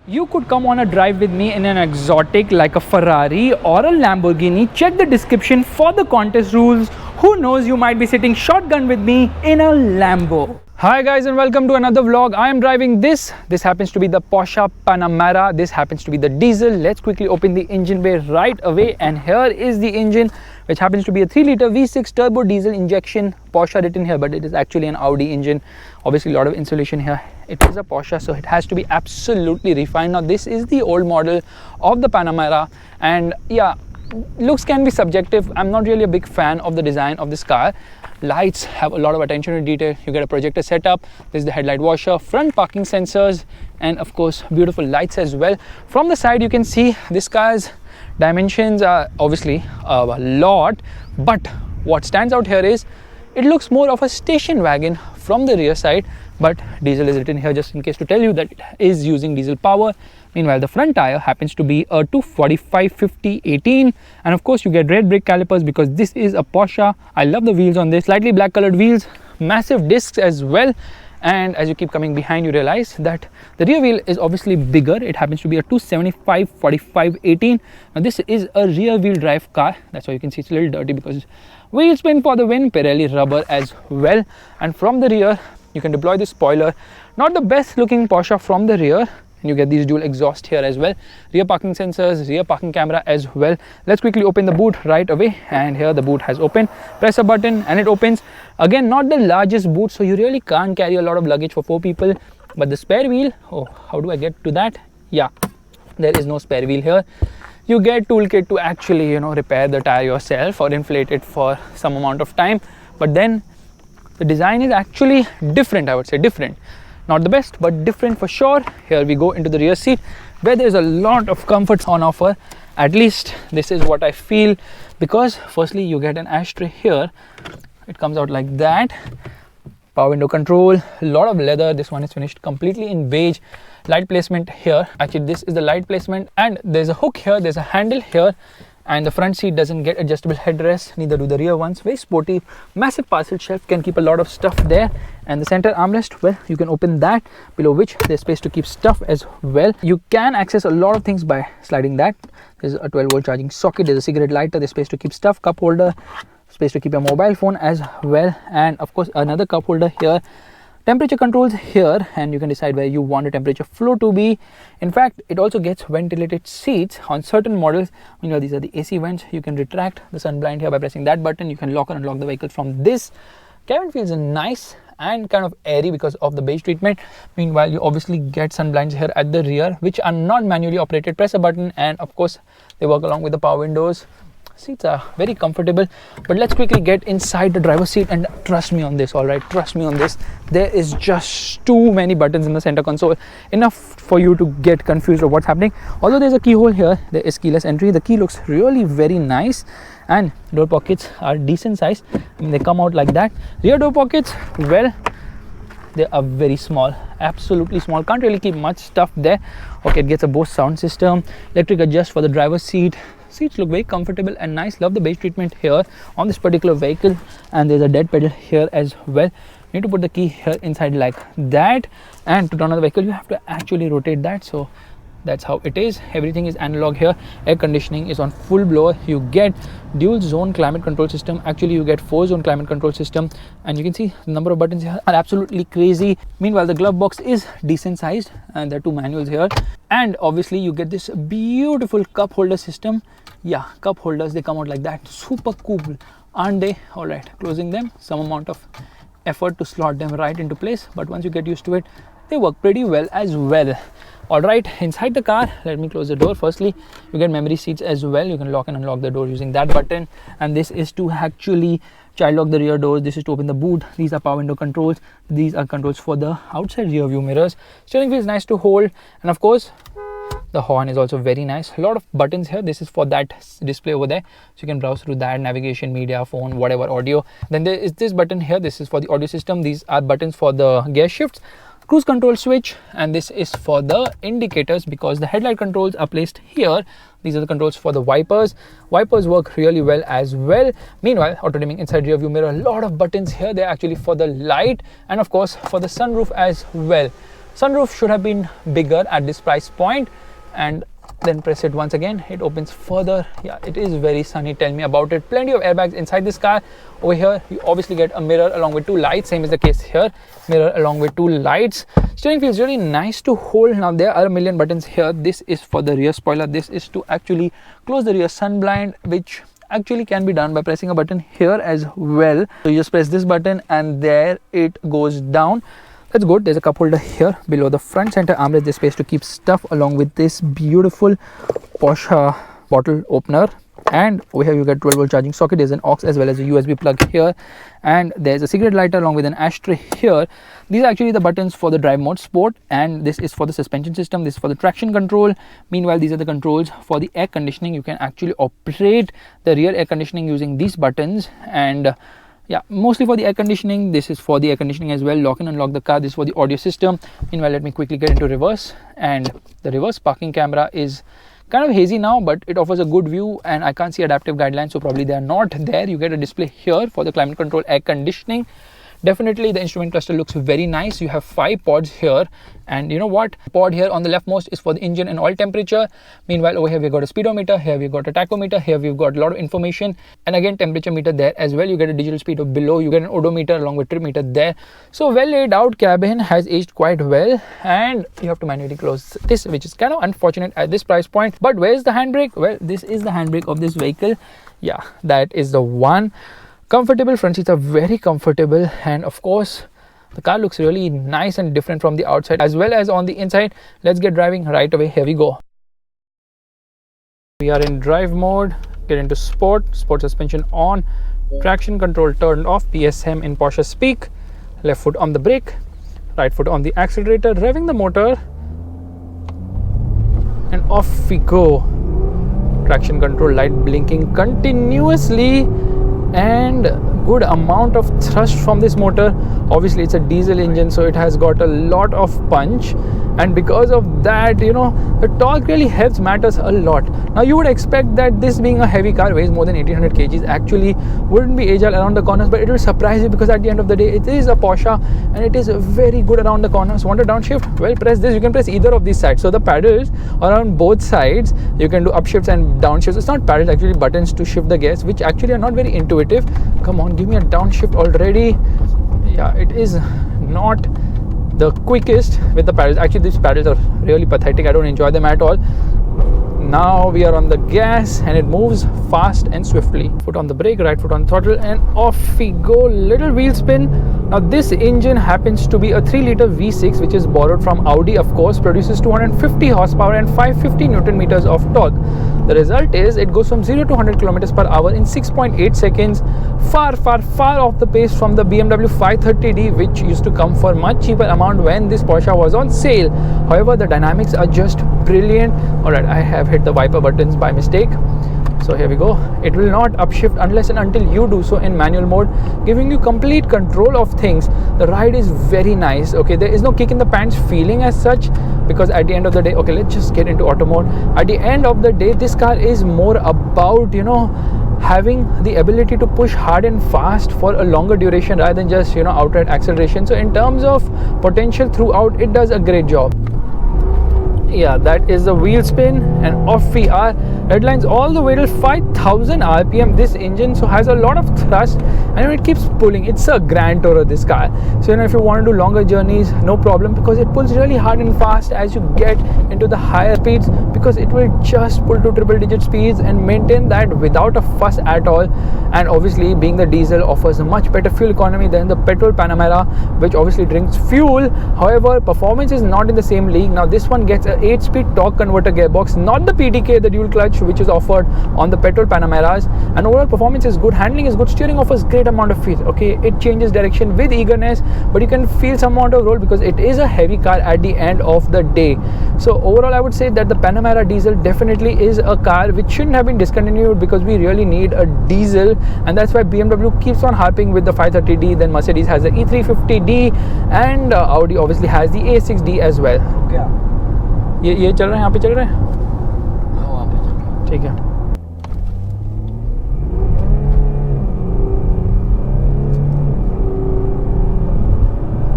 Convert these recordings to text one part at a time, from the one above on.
You could come on a drive with me in an exotic like a Ferrari or a Lamborghini. Check the description for the contest rules. Who knows, you might be sitting shotgun with me in a Lambo. Hi guys and welcome to another vlog. I am driving this. This happens to be the Porsche Panamera. This happens to be the diesel. Let's quickly open the engine bay right away, and here is the engine, which happens to be a 3-liter V6 turbo diesel injection. Porsche written here, but it is actually an Audi engine. Obviously a lot of insulation here. It is a Porsche, so it has to be absolutely refined. Now this is the old model of the Panamera, and yeah, looks can be subjective. I'm not really a big fan of the design of this car. Lights have a lot of attention to detail. You get a projector setup. This is the headlight washer, front parking sensors, and of course beautiful lights as well. From the side you can see this car's dimensions are obviously a lot, but what stands out here is it looks more of a station wagon from the rear side, but diesel is written here just in case to tell you that it is using diesel power. Meanwhile, the front tire happens to be a 245/50/18, and of course you get rear brake calipers because this is a Porsche. I love the wheels on this, slightly black colored wheels, massive discs as well. And as you keep coming behind, you realize that the rear wheel is obviously bigger. It happens to be a 275/45/18. Now this is a rear wheel drive car. That's why you can see it's a little dirty because wheel spin for the win, Pirelli rubber as well. And from the rear you can deploy the spoiler. Not the best looking Porsche from the rear, and you get these dual exhaust here as well, rear parking sensors, rear parking camera as well. Let's quickly open the boot right away, and here the boot has opened. Press a button and it opens. Again, not the largest boot, so you really can't carry a lot of luggage for 4 people. But the spare wheel, oh, how do I get to that? Yeah, there is no spare wheel here. You get toolkit to actually, repair the tire yourself or inflate it for some amount of time. But then the design is actually different. I would say different. Not the best, but different for sure. Here we go into the rear seat, where there's a lot of comforts on offer. At least this is what I feel, because firstly you get an ashtray here. It comes out like that. Power window control, a lot of leather. This one is finished completely in beige. Light placement here. Actually, this is the light placement, and there's a hook here, there's a handle here. And the front seat doesn't get adjustable headrest, neither do the rear ones. Very sporty, massive parcel shelf, can keep a lot of stuff there. And the center armrest, well, you can open that, below which there's space to keep stuff as well. You can access a lot of things by sliding that. There's a 12-volt charging socket, there's a cigarette lighter, there's space to keep stuff, cup holder, space to keep your mobile phone as well. And of course another cup holder here. Temperature controls here, and you can decide where you want a temperature flow to be. In fact, it also gets ventilated seats on certain models. These are the AC vents. You can retract the sun blind here by pressing that button. You can lock and unlock the vehicle from this. Cabin feels nice and kind of airy because of the beige treatment. Meanwhile, you obviously get sun blinds here at the rear, which are not manually operated. Press a button and of course they work along with the power windows. Seats are very comfortable, but let's quickly get inside the driver's seat, and trust me on this, all right, trust me on this, there is just too many buttons in the center console, enough for you to get confused of what's happening. Although there's a keyhole here, there is keyless entry. The key looks really very nice, and door pockets are decent size. They come out like that. Rear door pockets, well, they are very small, absolutely small. Can't really keep much stuff there. Okay, it gets a Bose sound system, electric adjust for the driver's seat. Seats look very comfortable and nice. Love the beige treatment here on this particular vehicle, and there's a dead pedal here as well. You need to put the key here inside like that, and to turn on the vehicle you have to actually rotate that, so that's how it is. Everything is analog here. Air conditioning is on full blower. You get dual zone climate control system. Actually you get 4-zone climate control system, and you can see the number of buttons here are absolutely crazy. Meanwhile, the glove box is decent sized, and there are 2 manuals here. And obviously you get this beautiful cup holder system. Yeah, cup holders, they come out like that. Super cool, aren't they? All right, closing them, some amount of effort to slot them right into place, but once you get used to it, they work pretty well as well. All right, inside the car, let me close the door. Firstly, you get memory seats as well. You can lock and unlock the door using that button, and this is to actually child lock the rear doors. This is to open the boot. These are power window controls. These are controls for the outside rear view mirrors. Steering wheel is nice to hold, and of course the horn is also very nice. A lot of buttons here. This is for that display over there, so you can browse through that, navigation, media, phone, whatever, audio. Then there is this button here. This is for the audio system. These are buttons for the gear shifts, cruise control switch, and this is for the indicators because the headlight controls are placed here. These are the controls for the wipers. Wipers work really well as well. Meanwhile, auto dimming inside rear view mirror. A lot of buttons here. They're actually for the light and of course for the sunroof as well. Sunroof should have been bigger at this price point, and then press it once again, it opens further. Yeah, it is very sunny, tell me about it. Plenty of airbags inside this car. Over here you obviously get a mirror along with 2 lights, same is the case here, mirror along with 2 lights. Steering feels really nice to hold. Now there are a million buttons here. This is for the rear spoiler, this is to actually close the rear sun blind, which actually can be done by pressing a button here as well. So you just press this button and there it goes down. That's good. There's a cup holder here below the front center armrest. There's space to keep stuff along with this beautiful Porsche bottle opener. And over here you get 12-volt charging socket. There's an aux as well as a USB plug here, and there's a cigarette lighter along with an ashtray here. These are actually the buttons for the drive mode sport, and this is for the suspension system, this is for the traction control. Meanwhile, these are the controls for the air conditioning. You can actually operate the rear air conditioning using these buttons, and yeah, mostly for the air conditioning. This is for the air conditioning as well. Lock and unlock the car. This is for the audio system. Meanwhile, let me quickly get into reverse, and the reverse parking camera is kind of hazy now, but it offers a good view, and I can't see adaptive guidelines, so probably they are not there. You get a display here for the climate control, air conditioning. Definitely the instrument cluster looks very nice. You have 5 pods here, and you know what, pod here on the leftmost is for the engine and oil temperature. Meanwhile, over here we've got a speedometer, here we've got a tachometer, here we've got a lot of information, and again temperature meter there as well. You get a digital speed of below, you get an odometer along with trip meter there. So well laid out cabin, has aged quite well, and you have to manually close this, which is kind of unfortunate at this price point. But where's the handbrake? Well, this is the handbrake of this vehicle. Yeah, that is the one. Comfortable front seats are very comfortable, and of course the car looks really nice and different from the outside as well as on the inside. Let's get driving right away. Here we go. We are in drive mode. Get into sport suspension on, traction control turned off, PSM in Porsche speak, left foot on the brake, right foot on the accelerator, revving the motor, and off we go. Traction control light blinking continuously, and good amount of thrust from this motor. Obviously it's a diesel engine, so it has got a lot of punch, and because of that, you know, the torque really helps matters a lot. Now you would expect that this being a heavy car, weighs more than 1800 kgs, actually wouldn't be agile around the corners, but it will surprise you because at the end of the day it is a Porsche and it is very good around the corners. Want to downshift? Well, press this. You can press either of these sides, so the paddles are on both sides. You can do upshifts and downshifts. It's not paddles, actually buttons to shift the gears, which actually are not very intuitive. Come on, give me a downshift already. Yeah, it is not the quickest with the paddles. Actually these paddles are really pathetic. I don't enjoy them at all. Now we are on the gas and it moves fast and swiftly. Foot on the brake, right foot on throttle, and off we go. Little wheel spin. Now this engine happens to be a 3-liter V6, which is borrowed from Audi, of course. Produces 250 horsepower and 550 Newton meters of torque. The result is it goes from 0 to 100 kilometers per hour in 6.8 seconds. Far off the pace from the BMW 530d, which used to come for much cheaper amount when this Porsche was on sale. However, the dynamics are just brilliant. Alright, I have hit the wiper buttons by mistake. So here we go. It will not upshift unless and until you do so in manual mode, giving you complete control of things. The ride is very nice. Okay, there is no kick in the pants feeling as such, because at the end of the day, okay, let's just get into auto mode. At the end of the day, this car is more about, you know, having the ability to push hard and fast for a longer duration rather than just, you know, outright acceleration. So in terms of potential throughout, it does a great job. Yeah, that is the wheel spin, and off we are. Headlines all the way till 5000 rpm. This engine so has a lot of thrust and it keeps pulling. It's a grand tourer, this car. So, you know, if you want to do longer journeys, no problem, because it pulls really hard and fast as you get into the higher speeds, because it will just pull to triple digit speeds and maintain that without a fuss at all. And obviously being the diesel offers a much better fuel economy than the petrol Panamera, which obviously drinks fuel. However, performance is not in the same league. Now this one gets a 8-speed torque converter gearbox, not the PTK, the dual clutch, which is offered on the petrol Panameras. And overall performance is good, handling is good, steering offers great amount of feel. Okay, it changes direction with eagerness, but you can feel some amount of roll because it is a heavy car at the end of the day. So overall I would say that the Panamera diesel definitely is a car which shouldn't have been discontinued, because we really need a diesel, and that's why BMW keeps on harping with the 530d. Then Mercedes has the E350d, and Audi obviously has the A6d as well. ये चल रहे हैं, यहाँ पे चल रहे हैं, वहाँ पे चल रहे हैं, ठीक है।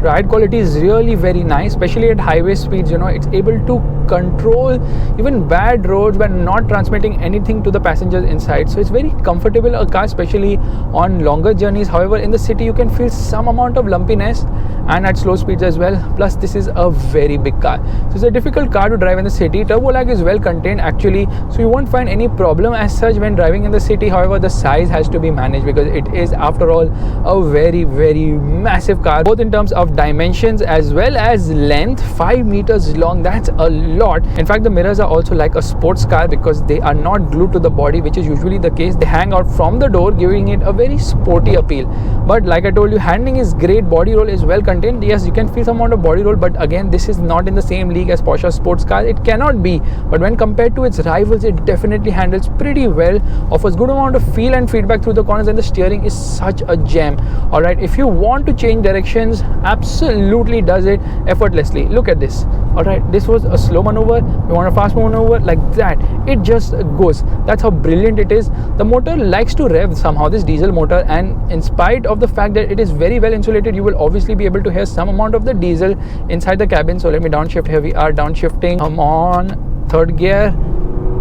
Ride quality is really very nice, especially at highway speeds. It's able to control even bad roads but not transmitting anything to the passengers inside. So it's very comfortable a car, especially on longer journeys. However, in the city you can feel some amount of lumpiness and at slow speeds as well. Plus this is a very big car, so it's a difficult car to drive in the city. Turbo lag is well contained actually, so you won't find any problem as such when driving in the city. However, the size has to be managed because it is after all a very massive car, both in terms of dimensions as well as length. 5 meters long, that's a lot. In fact, the mirrors are also like a sports car because they are not glued to the body, which is usually the case. They hang out from the door, giving it a very sporty appeal. But like I told you, handling is great, body roll is well contained. Yes, you can feel some amount of body roll, but again, this is not in the same league as Porsche sports cars. It cannot be, but when compared to its rivals, it definitely handles pretty well, offers good amount of feel and feedback through the corners, and the steering is such a gem. All right, if you want to change directions, absolutely does it effortlessly. Look at this. All right, this was a slow maneuver, you want a fast maneuver, like that it just goes. That's how brilliant it is. The motor likes to rev somehow, this diesel motor, and in spite of the fact that it is very well insulated, you will obviously be able to hear some amount of the diesel inside the cabin. So let me downshift. Here we are downshifting. Come on, third gear,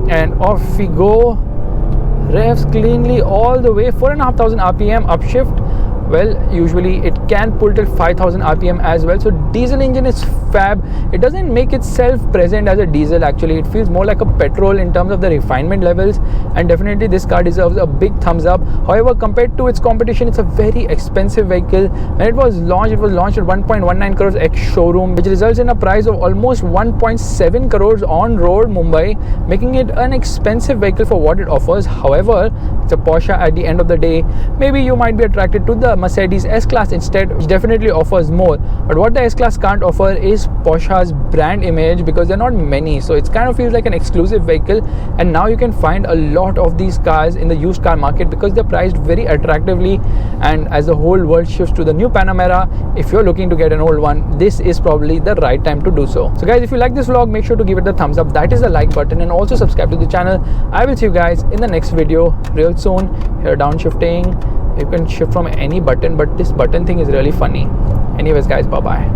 and off we go. Revs cleanly all the way, 4,500 RPM upshift. Well, usually it can pull till 5,000 RPM as well. So diesel engine is fab. It doesn't make itself present as a diesel actually. It feels more like a petrol in terms of the refinement levels, and definitely this car deserves a big thumbs up. However, compared to its competition, it's a very expensive vehicle. When it was launched at 1.19 crores ex-showroom, which results in a price of almost 1.7 crores on road Mumbai, making it an expensive vehicle for what it offers. However, it's a Porsche at the end of the day. Maybe you might be attracted to the Mercedes S-Class instead, which definitely offers more. But what the S-Class can't offer is Porsche's brand image, because there are not many, so it kind of feels like an exclusive vehicle. And now you can find a lot of these cars in the used car market because they're priced very attractively. And as the whole world shifts to the new Panamera, if you're looking to get an old one, this is probably the right time to do so. So guys, if you like this vlog, make sure to give it the thumbs up, that is the like button, and also subscribe to the channel. I will see you guys in the next video real soon. Here downshifting, you can shift from any button, but this button thing is really funny. Anyways guys, bye bye.